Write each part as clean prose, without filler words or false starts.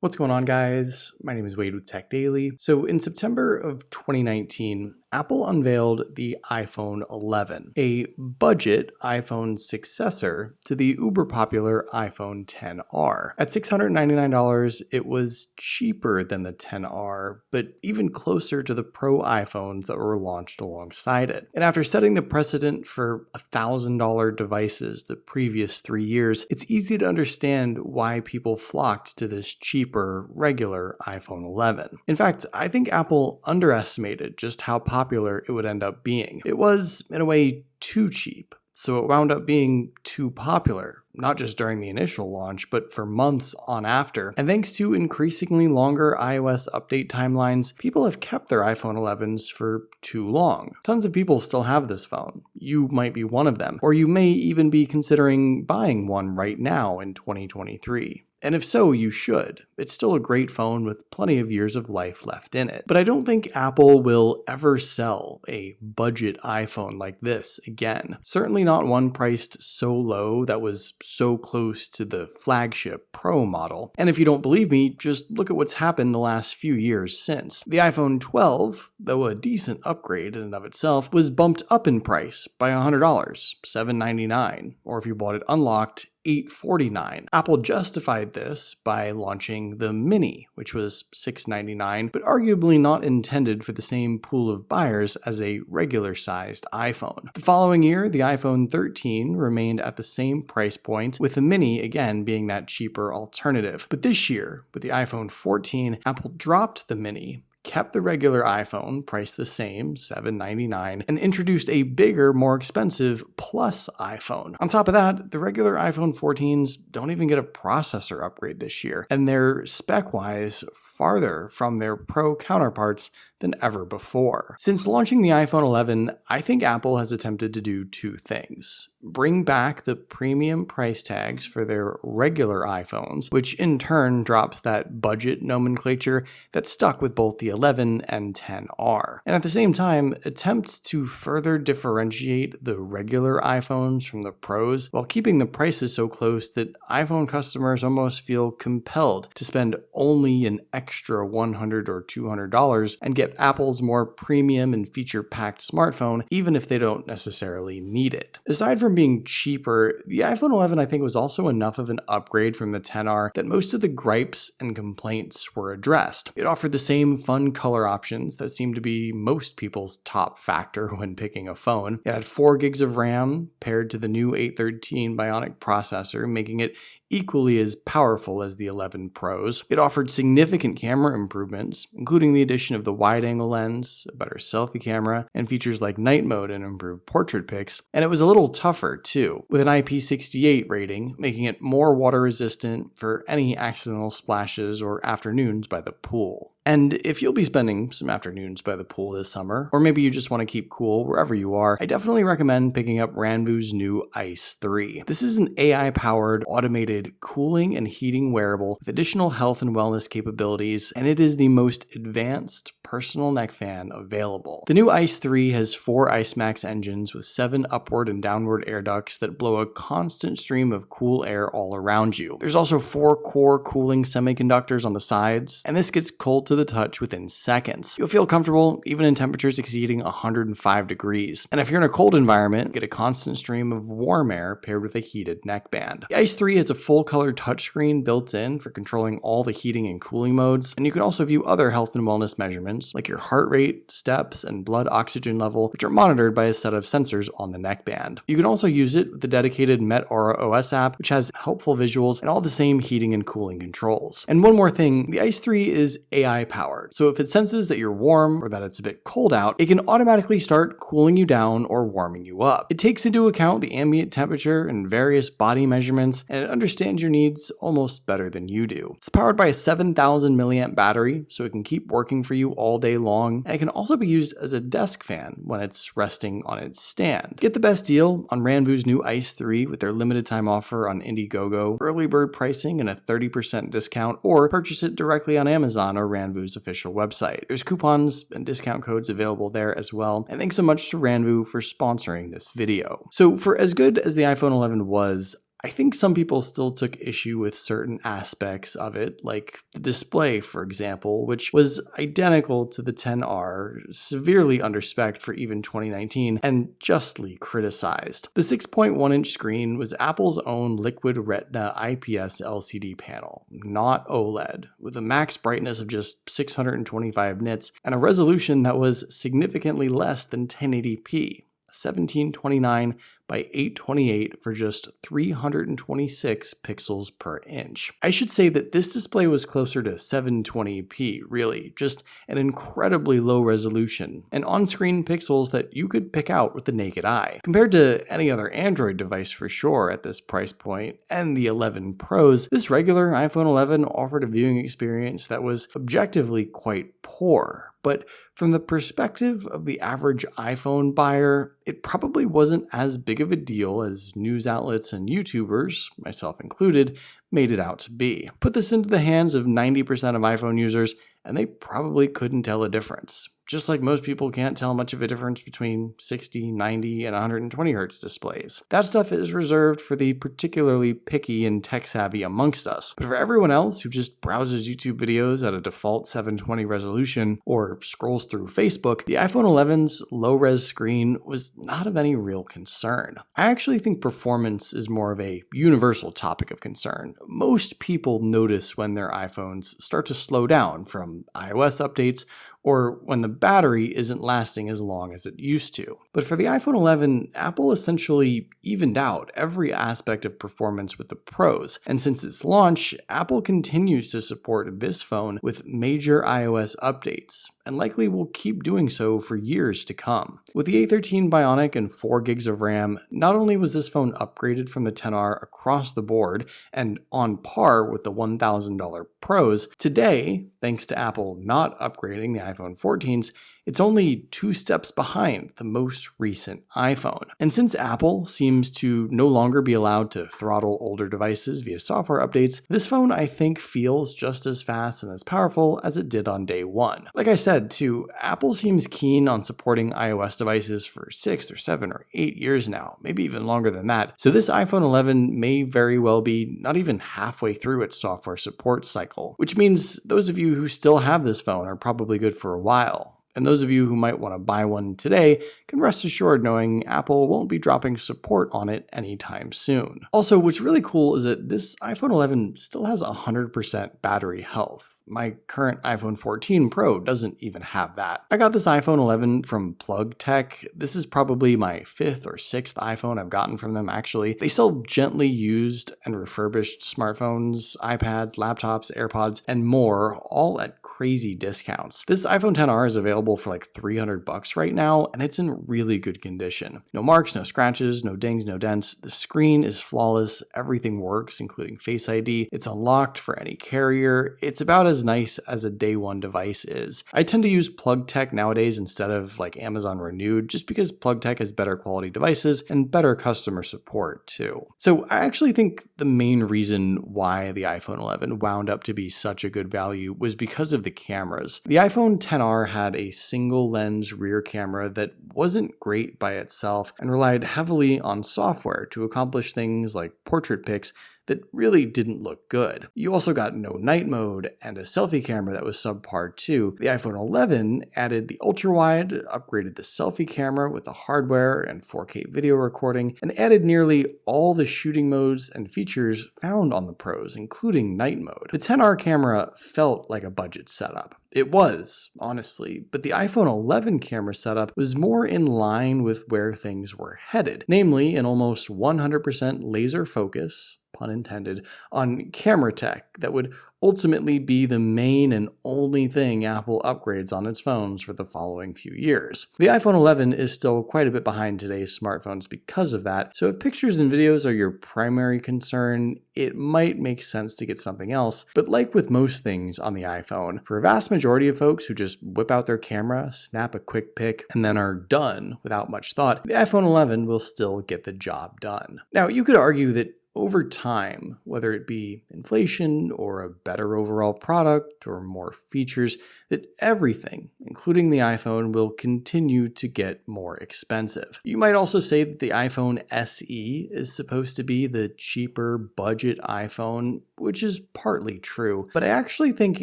What's going on, guys? My name is Wade with TechDaily. So in September of 2019, Apple unveiled the iPhone 11, a budget iPhone successor to the uber popular iPhone XR. At $699, it was cheaper than the XR, but even closer to the Pro iPhones that were launched alongside it. And after setting the precedent for $1,000 devices the previous 3 years, it's easy to understand why people flocked to this cheaper regular iPhone 11. In fact, I think Apple underestimated just how popular it would end up being. It was, in a way, too cheap, so it wound up being too popular, not just during the initial launch, but for months on after. And thanks to increasingly longer iOS update timelines, people have kept their iPhone 11s for too long. Tons of people still have this phone. You might be one of them, or you may even be considering buying one right now in 2023. And if so, you should. It's still a great phone with plenty of years of life left in it. But I don't think Apple will ever sell a budget iPhone like this again. Certainly not one priced so low that was so close to the flagship Pro model. And if you don't believe me, just look at what's happened the last few years since. The iPhone 12, though a decent upgrade in and of itself, was bumped up in price by $100, $799, or if you bought it unlocked, $849. Apple justified this by launching the Mini, which was $699, but arguably not intended for the same pool of buyers as a regular-sized iPhone. The following year, the iPhone 13 remained at the same price point, with the Mini again being that cheaper alternative. But this year, with the iPhone 14, Apple dropped the Mini, kept the regular iPhone, priced the same, $799, and introduced a bigger, more expensive Plus iPhone. On top of that, the regular iPhone 14s don't even get a processor upgrade this year, and they're spec-wise farther from their Pro counterparts than ever before. Since launching the iPhone 11, I think Apple has attempted to do two things. Bring back the premium price tags for their regular iPhones, which in turn drops that budget nomenclature that stuck with both the 11 and XR. And at the same time, attempts to further differentiate the regular iPhones from the Pros while keeping the prices so close that iPhone customers almost feel compelled to spend only an extra $100 or $200 and get Apple's more premium and feature-packed smartphone, even if they don't necessarily need it. Aside from being cheaper, the iPhone 11 I think was also enough of an upgrade from the XR that most of the gripes and complaints were addressed. It offered the same fun color options that seem to be most people's top factor when picking a phone. It had 4 gigs of RAM paired to the new 813 Bionic processor, making it equally as powerful as the 11 Pros. It offered significant camera improvements, including the addition of the wide-angle lens, a better selfie camera, and features like night mode and improved portrait pics. And it was a little tougher too, with an IP68 rating, making it more water-resistant for any accidental splashes or afternoons by the pool. And if you'll be spending some afternoons by the pool this summer, or maybe you just want to keep cool wherever you are, I definitely recommend picking up Ranvu's new Ice 3. This is an AI-powered, automated cooling and heating wearable with additional health and wellness capabilities, and it is the most advanced personal neck fan available. The new Ice 3 has 4 Ice Max engines with 7 upward and downward air ducts that blow a constant stream of cool air all around you. There's also 4 core cooling semiconductors on the sides, and this gets cold to the touch within seconds. You'll feel comfortable even in temperatures exceeding 105 degrees. And if you're in a cold environment, get a constant stream of warm air paired with a heated neckband. The Ice 3 has a full-color touchscreen built in for controlling all the heating and cooling modes, and you can also view other health and wellness measurements like your heart rate, steps, and blood oxygen level, which are monitored by a set of sensors on the neckband. You can also use it with the dedicated Met Aura OS app, which has helpful visuals and all the same heating and cooling controls. And one more thing, the Ice 3 is AI powered, so if it senses that you're warm or that it's a bit cold out, it can automatically start cooling you down or warming you up. It takes into account the ambient temperature and various body measurements, and it understands your needs almost better than you do. It's powered by a 7,000 milliamp battery, so it can keep working for you all day long, and it can also be used as a desk fan when it's resting on its stand. Get the best deal on Ranvu's new Ice 3 with their limited time offer on Indiegogo, early bird pricing and a 30% discount, or purchase it directly on Amazon or Ranvu's official website. There's coupons and discount codes available there as well, and thanks so much to Ranvu for sponsoring this video. So for as good as the iPhone 11 was, I think some people still took issue with certain aspects of it, like the display, for example, which was identical to the XR, severely underspec'd for even 2019, and justly criticized. The 6.1-inch screen was Apple's own Liquid Retina IPS LCD panel, not OLED, with a max brightness of just 625 nits and a resolution that was significantly less than 1080p, 1729 by 828 for just 326 pixels per inch. I should say that this display was closer to 720p, really, just an incredibly low resolution, and on-screen pixels that you could pick out with the naked eye. Compared to any other Android device for sure at this price point, and the 11 Pros, this regular iPhone 11 offered a viewing experience that was objectively quite poor. But from the perspective of the average iPhone buyer, it probably wasn't as big of a deal as news outlets and YouTubers, myself included, made it out to be. Put this into the hands of 90% of iPhone users, and they probably couldn't tell a difference. Just like most people can't tell much of a difference between 60, 90, and 120 Hz displays. That stuff is reserved for the particularly picky and tech-savvy amongst us. But for everyone else who just browses YouTube videos at a default 720 resolution or scrolls through Facebook, the iPhone 11's low-res screen was not of any real concern. I actually think performance is more of a universal topic of concern. Most people notice when their iPhones start to slow down from iOS updates or when the battery isn't lasting as long as it used to. But for the iPhone 11, Apple essentially evened out every aspect of performance with the Pros, and since its launch, Apple continues to support this phone with major iOS updates, and likely will keep doing so for years to come. With the A13 Bionic and 4 gigs of RAM, not only was this phone upgraded from the XR across the board and on par with the $1,000 Pros, today, thanks to Apple not upgrading the iPhone 14s, it's only 2 steps behind the most recent iPhone. And since Apple seems to no longer be allowed to throttle older devices via software updates, this phone I think feels just as fast and as powerful as it did on day one. Like I said too, Apple seems keen on supporting iOS devices for 6 or 7 or 8 years now, maybe even longer than that. So this iPhone 11 may very well be not even halfway through its software support cycle, which means those of you who still have this phone are probably good for a while. And those of you who might want to buy one today can rest assured knowing Apple won't be dropping support on it anytime soon. Also, what's really cool is that this iPhone 11 still has 100% battery health. My current iPhone 14 Pro doesn't even have that. I got this iPhone 11 from Plug Tech. This is probably my 5th or 6th iPhone I've gotten from them actually. They sell gently used and refurbished smartphones, iPads, laptops, AirPods, and more, all at crazy discounts. This iPhone XR is available for like $300 right now, and it's in really good condition. No marks, no scratches, no dings, no dents. The screen is flawless, everything works, including Face ID. It's unlocked for any carrier. It's about as nice as a day one device is. I tend to use Plug Tech nowadays instead of like Amazon Renewed, just because Plug Tech has better quality devices and better customer support too. So I actually think the main reason why the iPhone 11 wound up to be such a good value was because of the cameras. The iPhone XR had a single lens rear camera that wasn't great by itself and relied heavily on software to accomplish things like portrait pics that really didn't look good. You also got no night mode and a selfie camera that was subpar too. The iPhone 11 added the ultra-wide, upgraded the selfie camera with the hardware and 4K video recording, and added nearly all the shooting modes and features found on the Pros, including night mode. The XR camera felt like a budget setup. It was, honestly, but the iPhone 11 camera setup was more in line with where things were headed, namely an almost 100% laser focus, pun intended, on camera tech that would ultimately be the main and only thing Apple upgrades on its phones for the following few years. The iPhone 11 is still quite a bit behind today's smartphones because of that, so if pictures and videos are your primary concern, it might make sense to get something else. But like with most things on the iPhone, for a vast majority of folks who just whip out their camera, snap a quick pic, and then are done without much thought, the iPhone 11 will still get the job done. Now, you could argue that over time, whether it be inflation or a better overall product or more features, that everything, including the iPhone, will continue to get more expensive. You might also say that the iPhone SE is supposed to be the cheaper budget iPhone, which is partly true, but I actually think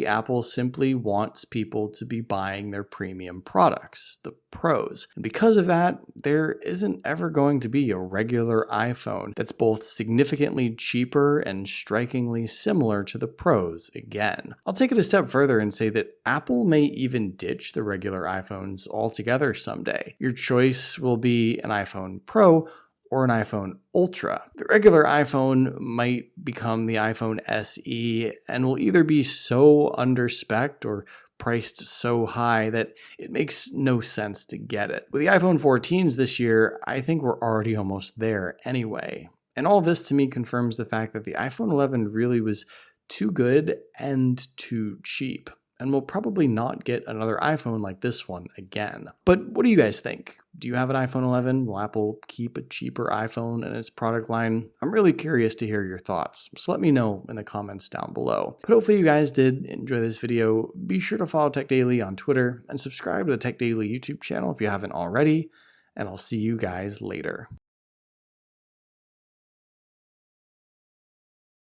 Apple simply wants people to be buying their premium products, the Pros. And because of that, there isn't ever going to be a regular iPhone that's both significantly cheaper and strikingly similar to the Pros again. I'll take it a step further and say that Apple may even ditch the regular iPhones altogether someday. Your choice will be an iPhone Pro or an iPhone Ultra. The regular iPhone might become the iPhone SE and will either be so under-spec'd or priced so high that it makes no sense to get it. With the iPhone 14s this year, I think we're already almost there anyway. And all of this to me confirms the fact that the iPhone 11 really was too good and too cheap. And we'll probably not get another iPhone like this one again. But what do you guys think? Do you have an iPhone 11? Will Apple keep a cheaper iPhone in its product line? I'm really curious to hear your thoughts, so let me know in the comments down below. But hopefully you guys did enjoy this video. Be sure to follow TechDaily on Twitter and subscribe to the TechDaily YouTube channel if you haven't already, and I'll see you guys later.